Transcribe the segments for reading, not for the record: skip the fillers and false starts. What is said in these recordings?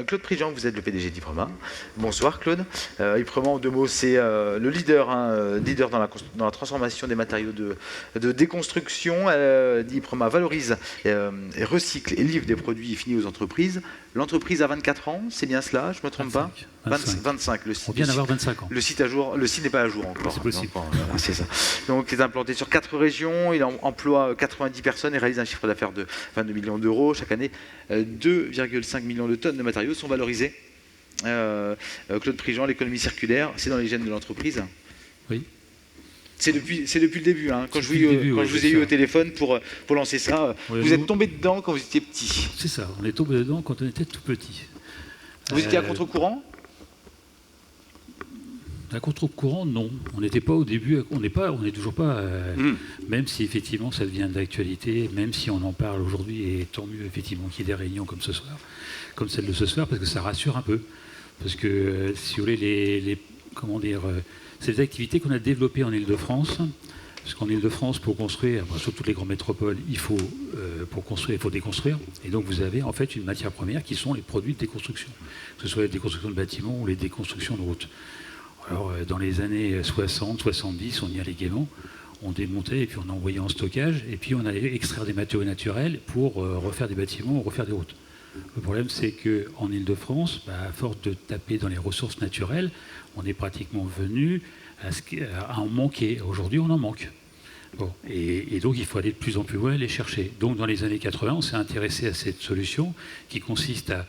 Claude Prigent, vous êtes le PDG d'Iprema. Bonsoir Claude. Iprema, en deux mots, c'est le leader, leader dans la transformation des matériaux de déconstruction. Iprema valorise, et recycle et livre des produits finis aux entreprises. L'entreprise a 24 ans, c'est bien cela, je ne me trompe 25, pas 25, le site. On vient d'avoir 25 ans. Le site à jour, le site n'est pas à jour encore. C'est possible. C'est ça. Donc il est implanté sur 4 régions, il emploie 90 personnes et réalise un chiffre d'affaires de 22 millions d'euros. Chaque année, 2,5 millions de tonnes de matériaux sont valorisés. Claude Prigent, l'économie circulaire, c'est dans les gènes de l'entreprise. Oui. C'est depuis le début. Hein. Quand je vous ai eu au téléphone pour lancer ça, vous êtes tombé dedans quand vous étiez petit. C'est ça, on est tombé dedans quand on était tout petit. Vous étiez à contre-courant ? À contre-courant, non. On n'était pas au début, on n'est toujours pas, même si effectivement ça devient d'actualité, même si on en parle aujourd'hui, et tant mieux effectivement qu'il y ait des réunions comme ce soir, comme celle de ce soir, parce que ça rassure un peu. Parce que, si vous voulez, c'est des activités qu'on a développées en Île-de-France. Parce qu'en Île-de-France, pour construire, sur toutes les grandes métropoles, pour construire, il faut déconstruire. Et donc vous avez en fait une matière première qui sont les produits de déconstruction. Que ce soit les déconstructions de bâtiments ou les déconstructions de routes. Alors dans les années 60, 70, on y allait gaiement. On démontait et puis on envoyait en stockage. Et puis on allait extraire des matériaux naturels pour refaire des bâtiments ou refaire des routes. Le problème, c'est qu'en Île-de-France, à force de taper dans les ressources naturelles, on est pratiquement venu à en manquer. Aujourd'hui, on en manque. Bon. Et donc, il faut aller de plus en plus loin et les chercher. Donc, dans les années 80, on s'est intéressé à cette solution qui consiste à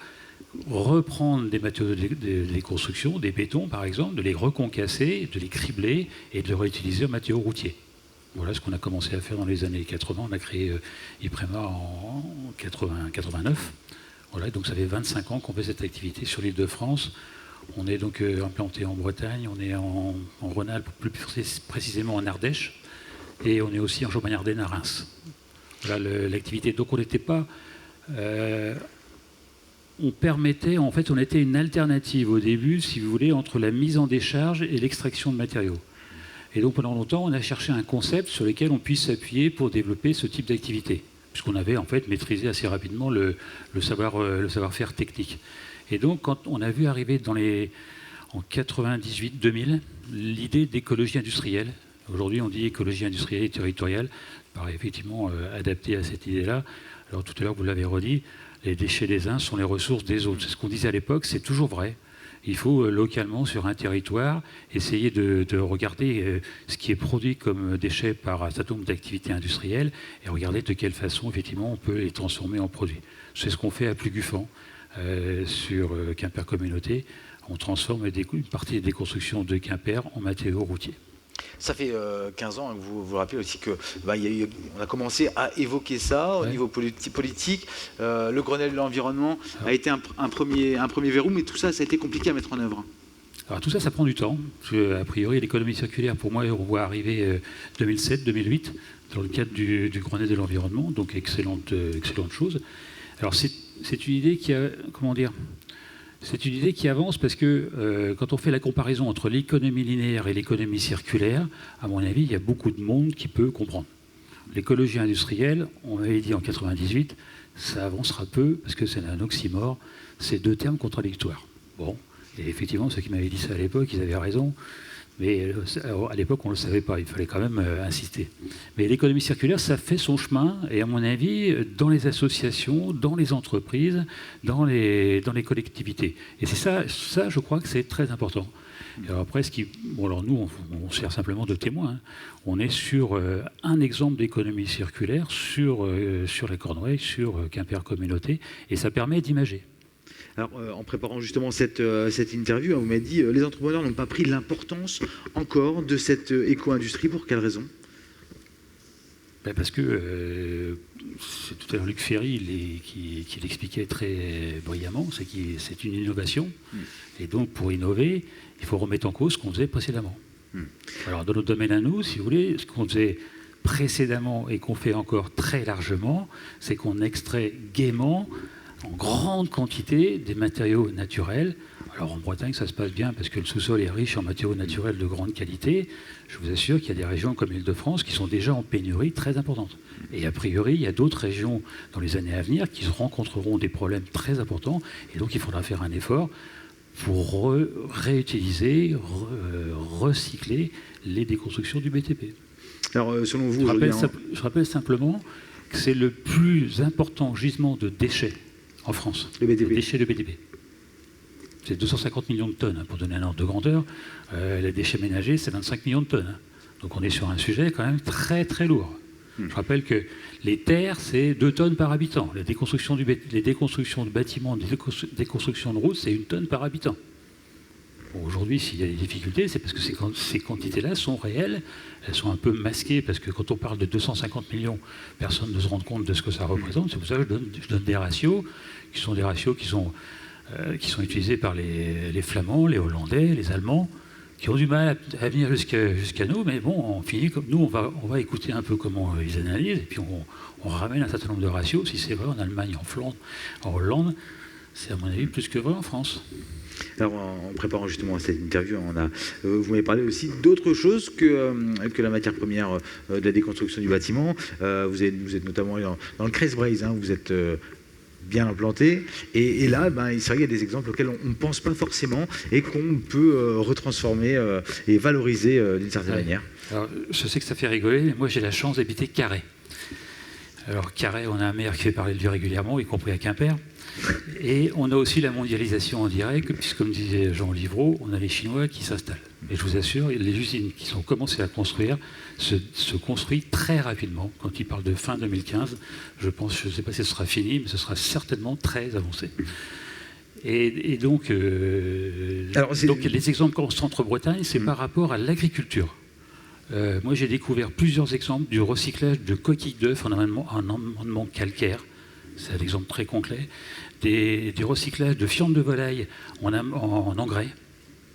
reprendre des matériaux de déconstruction, des bétons par exemple, de les reconcasser, de les cribler et de les réutiliser en matériaux routiers. Voilà ce qu'on a commencé à faire dans les années 80. On a créé Iprema en 89. Voilà, donc ça fait 25 ans qu'on fait cette activité sur l'île de France. On est donc implanté en Bretagne, on est en Rhône-Alpes, plus précisément en Ardèche, et on est aussi en Champagne-Ardenne à Reims. Voilà l'activité. Donc on n'était pas... on permettait, en fait, on était une alternative au début, si vous voulez, entre la mise en décharge et l'extraction de matériaux. Et donc pendant longtemps, on a cherché un concept sur lequel on puisse s'appuyer pour développer ce type d'activité, puisqu'on avait en fait maîtrisé assez rapidement le savoir-faire technique. Et donc quand on a vu arriver en 98-2000 l'idée d'écologie industrielle, aujourd'hui on dit écologie industrielle et territoriale, paraît effectivement adapté à cette idée-là. Alors tout à l'heure vous l'avez redit, les déchets des uns sont les ressources des autres. C'est ce qu'on disait à l'époque, c'est toujours vrai. Il faut localement, sur un territoire, essayer de regarder ce qui est produit comme déchets par un certain nombre d'activités industrielles et regarder de quelle façon, effectivement, on peut les transformer en produits. C'est ce qu'on fait à Plugufan, sur Quimper Communauté. On transforme une partie des déconstructions de Quimper en matériaux routiers. Ça fait 15 ans, vous vous rappelez aussi qu'on a commencé à évoquer ça au niveau politique. Le Grenelle de l'environnement a été un premier verrou, mais tout ça, ça a été compliqué à mettre en œuvre. Alors tout ça, ça prend du temps. A priori, l'économie circulaire, pour moi, on voit arriver 2007-2008 dans le cadre du Grenelle de l'environnement, donc excellente chose. Alors c'est une idée qui a, c'est une idée qui avance parce que quand on fait la comparaison entre l'économie linéaire et l'économie circulaire, à mon avis, il y a beaucoup de monde qui peut comprendre. L'écologie industrielle, on avait dit en 98, ça avancera peu parce que c'est un oxymore, c'est deux termes contradictoires. Bon, et effectivement, ceux qui m'avaient dit ça à l'époque, ils avaient raison. Mais à l'époque, on ne le savait pas, il fallait quand même insister. Mais l'économie circulaire, ça fait son chemin, et à mon avis, dans les associations, dans les entreprises, dans les collectivités. Et c'est ça, je crois que c'est très important. Alors après, alors nous, on sert simplement de témoin. Hein. On est sur un exemple d'économie circulaire sur la Cornouaille, sur Quimper Communauté, et ça permet d'imager. Alors, en préparant justement cette interview, vous m'avez dit les entrepreneurs n'ont pas pris l'importance encore de cette éco-industrie. Pour quelle raison ? Parce que c'est tout à l'heure Luc Ferry qui l'expliquait très brillamment, c'est une innovation. Et donc, pour innover, il faut remettre en cause ce qu'on faisait précédemment. Alors, dans notre domaine à nous, si vous voulez, ce qu'on faisait précédemment et qu'on fait encore très largement, c'est qu'on extrait gaiement en grande quantité des matériaux naturels Alors en Bretagne, ça se passe bien parce que le sous-sol est riche en matériaux naturels de grande qualité. Je vous assure qu'il y a des régions comme l'Île-de-France qui sont déjà en pénurie très importante. Et a priori, il y a d'autres régions dans les années à venir qui rencontreront des problèmes très importants. Et donc il faudra faire un effort pour réutiliser, recycler les déconstructions du BTP. Alors, selon vous, je rappelle simplement que c'est le plus important gisement de déchets en France. Le BTP. Les déchets de BTP. C'est 250 millions de tonnes, pour donner un ordre de grandeur. Les déchets ménagers, c'est 25 millions de tonnes. Donc on est sur un sujet quand même très très lourd. Je rappelle que les terres, c'est 2 tonnes par habitant. Les déconstructions de bâtiments, les déconstructions de routes, c'est 1 tonne par habitant. Bon, aujourd'hui, s'il y a des difficultés, c'est parce que ces quantités-là sont réelles. Elles sont un peu masquées, parce que quand on parle de 250 millions, personne ne se rend compte de ce que ça représente. C'est pour ça que je donne des ratios qui sont qui sont utilisés par les Flamands, les Hollandais, les Allemands, qui ont du mal à venir jusqu'à nous, mais bon, on finit comme nous, on va écouter un peu comment ils analysent, et puis on ramène un certain nombre de ratios. Si c'est vrai en Allemagne, en Flandre, en Hollande, c'est à mon avis plus que vrai en France. Alors, en préparant justement cette interview, vous m'avez parlé aussi d'autres choses que la matière première de la déconstruction du bâtiment. Vous êtes notamment dans le Crest-Braze, hein, vous êtes bien implanté. Et là, c'est vrai qu'il y a des exemples auxquels on ne pense pas forcément et qu'on peut retransformer et valoriser d'une certaine manière. Alors, je sais que ça fait rigoler, mais moi j'ai la chance d'habiter Carhaix. Alors Carhaix, on a un maire qui fait parler de lui régulièrement, y compris à Quimper. Et on a aussi la mondialisation en direct, puisque comme disait Jean Livreau, on a les Chinois qui s'installent. Et je vous assure, les usines qui sont commencées à construire se construisent très rapidement. Quand il parle de fin 2015, je ne sais pas si ce sera fini, mais ce sera certainement très avancé. Et donc les exemples en Centre-Bretagne, c'est par rapport à l'agriculture. Moi, j'ai découvert plusieurs exemples du recyclage de coquilles d'œufs en amendement calcaire. C'est un exemple très concret. Du recyclage de fientes de volaille en engrais.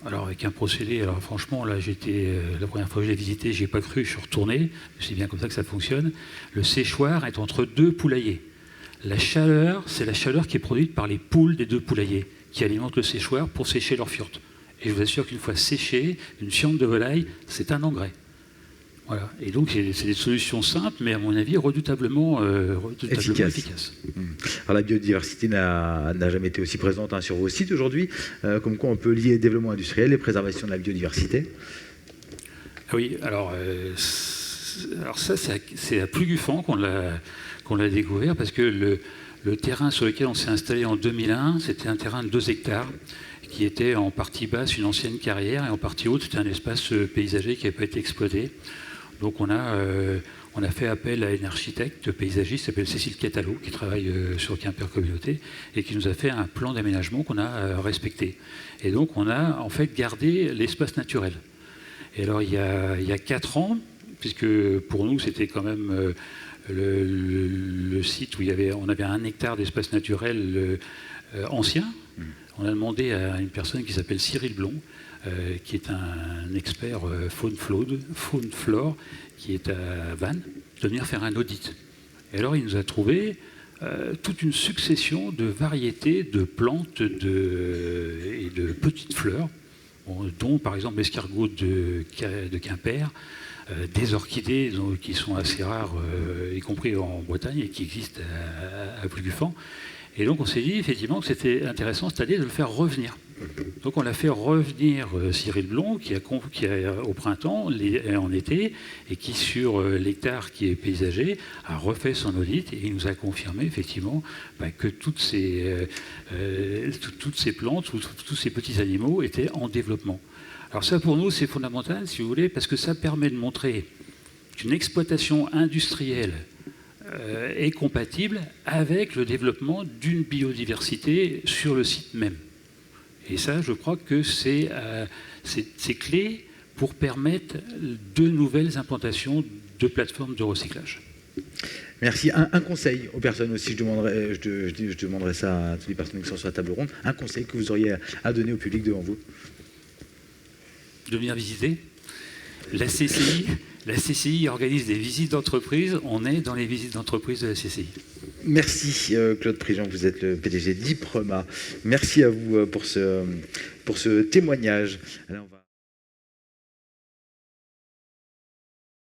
Alors, avec un procédé, alors franchement, là, la première fois que je l'ai visité, je n'y ai pas cru, je suis retourné. C'est bien comme ça que ça fonctionne. Le séchoir est entre 2 poulaillers. La chaleur, c'est la chaleur qui est produite par les poules des 2 poulaillers, qui alimentent le séchoir pour sécher leurs fientes. Et je vous assure qu'une fois séchée, une fiente de volaille, c'est un engrais. Voilà. Et donc, c'est des solutions simples, mais à mon avis, redoutablement efficaces. Alors, la biodiversité n'a jamais été aussi présente sur vos sites aujourd'hui. Comme quoi, on peut lier développement industriel et préservation de la biodiversité. Oui, alors ça, c'est à Plugufan qu'on l'a découvert, parce que le terrain sur lequel on s'est installé en 2001, c'était un terrain de 2 hectares, qui était en partie basse une ancienne carrière, et en partie haute, c'était un espace paysager qui n'avait pas été exploité. Donc on a fait appel à une architecte paysagiste qui s'appelle Cécile Catalot, qui travaille sur Quimper Communauté, et qui nous a fait un plan d'aménagement qu'on a respecté. Et donc on a en fait gardé l'espace naturel. Et alors il y a 4 ans, puisque pour nous c'était quand même le site où on avait 1 hectare d'espace naturel ancien, on a demandé à une personne qui s'appelle Cyril Blond, qui est un expert faune-flore, qui est à Vannes, de venir faire un audit. Et alors, il nous a trouvé toute une succession de variétés de plantes et de petites fleurs, dont, par exemple, l'escargot de Quimper, des orchidées qui sont assez rares, y compris en Bretagne, et qui existent à Plugufan. Et donc on s'est dit effectivement que c'était intéressant, c'est-à-dire de le faire revenir. Donc on l'a fait revenir Cyril Blond, qui a au printemps et en été, et qui sur l'hectare qui est paysager, a refait son audit, et il nous a confirmé effectivement que toutes ces plantes, tous ces petits animaux étaient en développement. Alors ça pour nous c'est fondamental, si vous voulez, parce que ça permet de montrer qu'une exploitation industrielle est compatible avec le développement d'une biodiversité sur le site même. Et ça, je crois que c'est clé pour permettre de nouvelles implantations de plateformes de recyclage. Merci. Un conseil aux personnes aussi, je demanderai ça à toutes les personnes qui sont sur la table ronde, un conseil que vous auriez à donner au public devant vous. De venir visiter. La CCI, La CCI organise des visites d'entreprise. On est dans les visites d'entreprise de la CCI. Merci Claude Prigent, vous êtes le PDG d'Iprema. Merci à vous pour ce témoignage. Alors,